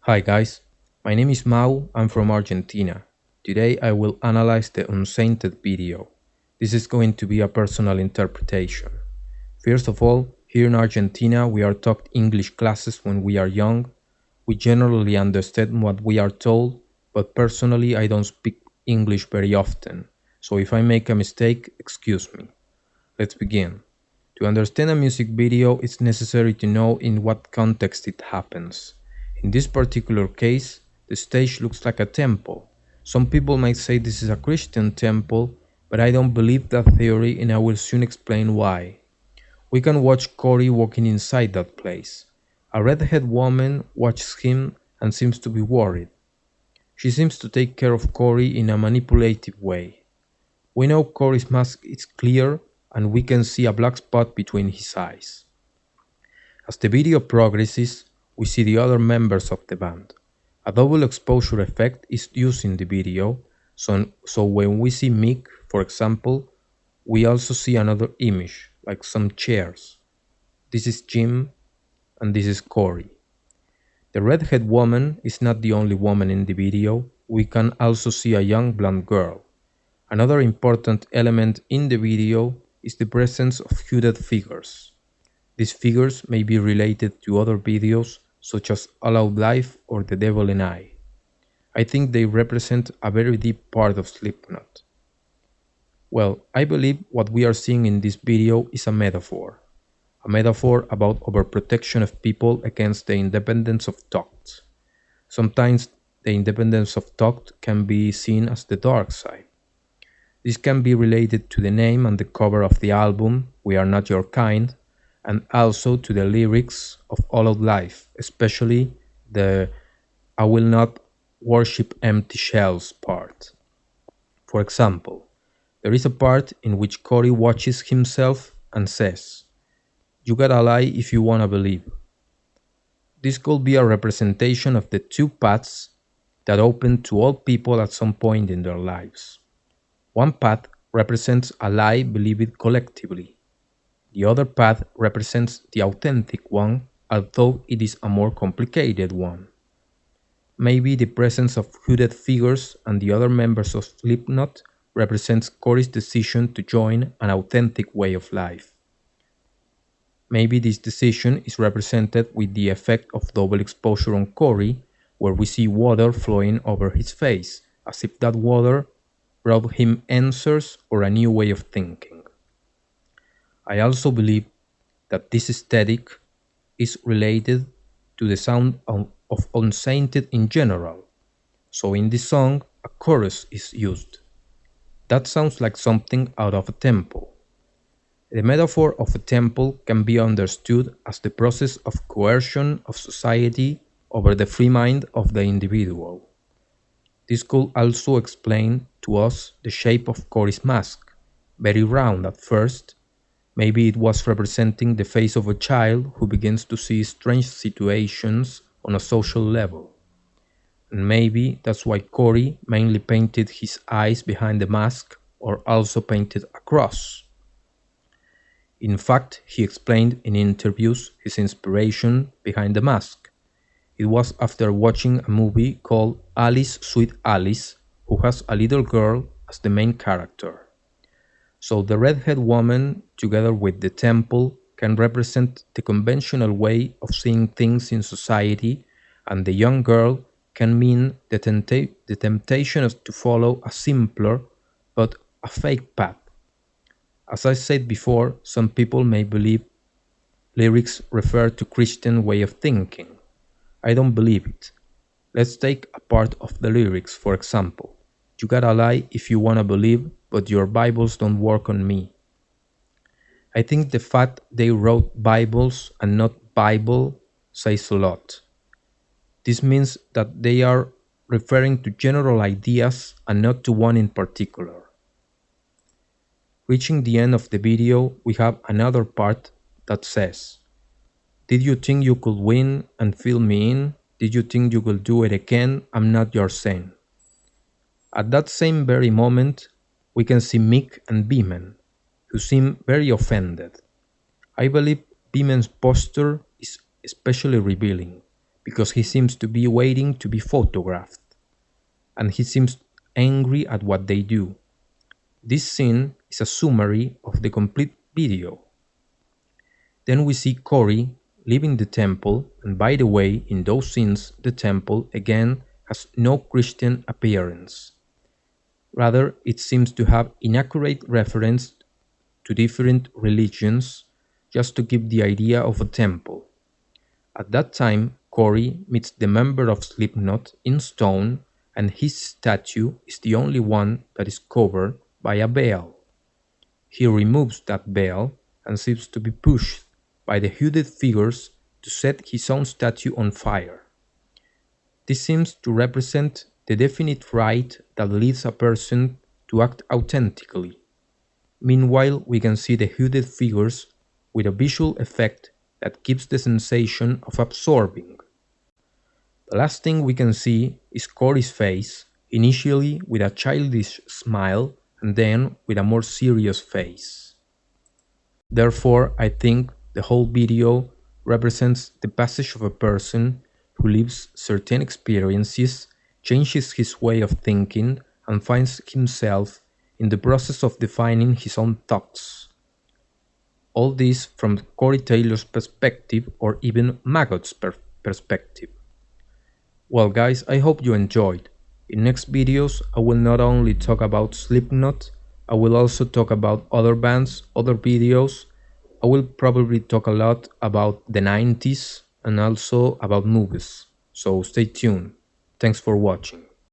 Hi guys, my name is Mau, I'm from Argentina. Today I will analyze the Unsainted video. This is going to be a personal interpretation. First of all, here in Argentina we are taught English classes when we are young. We generally understand what we are told, but personally I don't speak English very often. So if I make a mistake, excuse me. Let's begin. To understand a music video, it's necessary to know in what context it happens. In this particular case, the stage looks like a temple. Some people might say this is a Christian temple, but I don't believe that theory and I will soon explain why. We can watch Cory walking inside that place. A redhead woman watches him and seems to be worried. She seems to take care of Cory in a manipulative way. We know Cory's mask is clear and we can see a black spot between his eyes. As the video progresses, we see the other members of the band. A double exposure effect is used in the video, so when we see Mick, for example, we also see another image, like some chairs. This is Jim and this is Cory. The redhead woman is not the only woman in the video, we can also see a young blonde girl. Another important element in the video is the presence of hooded figures. These figures may be related to other videos such as All Out Life or The Devil and I think they represent a very deep part of Slipknot. Well, I believe what we are seeing in this video is a metaphor about overprotection of people against the independence of thought. Sometimes the independence of thought can be seen as the dark side. This can be related to the name and the cover of the album, We Are Not Your Kind, and also to the lyrics of All Out Life, especially the I will not worship empty shells part. For example, there is a part in which Cory watches himself and says, "You gotta lie if you wanna believe." This could be a representation of the two paths that open to all people at some point in their lives. One path represents a lie believed collectively. The other path represents the authentic one, although it is a more complicated one. Maybe the presence of hooded figures and the other members of Slipknot represents Cory's decision to join an authentic way of life. Maybe this decision is represented with the effect of double exposure on Cory, where we see water flowing over his face, as if that water brought him answers or a new way of thinking. I also believe that this aesthetic is related to the sound of Unsainted in general. So in this song, a chorus is used. That sounds like something out of a temple. The metaphor of a temple can be understood as the process of coercion of society over the free mind of the individual. This could also explain to us the shape of Cory's mask, very round at first. Maybe it was representing the face of a child who begins to see strange situations on a social level. And maybe that's why Cory mainly painted his eyes behind the mask or also painted a cross. In fact, he explained in interviews his inspiration behind the mask. It was after watching a movie called Alice Sweet Alice, who has a little girl as the main character. So the redhead woman, together with the temple, can represent the conventional way of seeing things in society, and the young girl can mean the temptation to follow a simpler but a fake path. As I said before, some people may believe lyrics refer to Christian way of thinking. I don't believe it. Let's take a part of the lyrics, for example. You gotta lie if you wanna believe, but your Bibles don't work on me. I think the fact they wrote Bibles and not Bible says a lot. This means that they are referring to general ideas and not to one in particular. Reaching the end of the video, we have another part that says, "Did you think you could win and fill me in? Did you think you could do it again? I'm not your saint." At that same very moment, we can see Mick and Beeman, who seem very offended. I believe Beeman's posture is especially revealing, because he seems to be waiting to be photographed, and he seems angry at what they do. This scene is a summary of the complete video. Then we see Cory leaving the temple, and by the way, in those scenes the temple again has no Christian appearance. Rather, it seems to have inaccurate reference to different religions just to give the idea of a temple. At that time, Cory meets the member of Slipknot in stone, and his statue is the only one that is covered by a veil. He removes that veil and seems to be pushed by the hooded figures to set his own statue on fire. This seems to represent the definite right that leads a person to act authentically. Meanwhile, we can see the hooded figures with a visual effect that gives the sensation of absorbing. The last thing we can see is Cory's face, initially with a childish smile and then with a more serious face. Therefore, I think the whole video represents the passage of a person who lives certain experiences, changes his way of thinking, and finds himself in the process of defining his own thoughts. All this from Cory Taylor's perspective, or even Maggot's perspective. Well guys, I hope you enjoyed. In next videos I will not only talk about Slipknot, I will also talk about other bands, other videos. I will probably talk a lot about the 90s and also about movies. So stay tuned. Thanks for watching.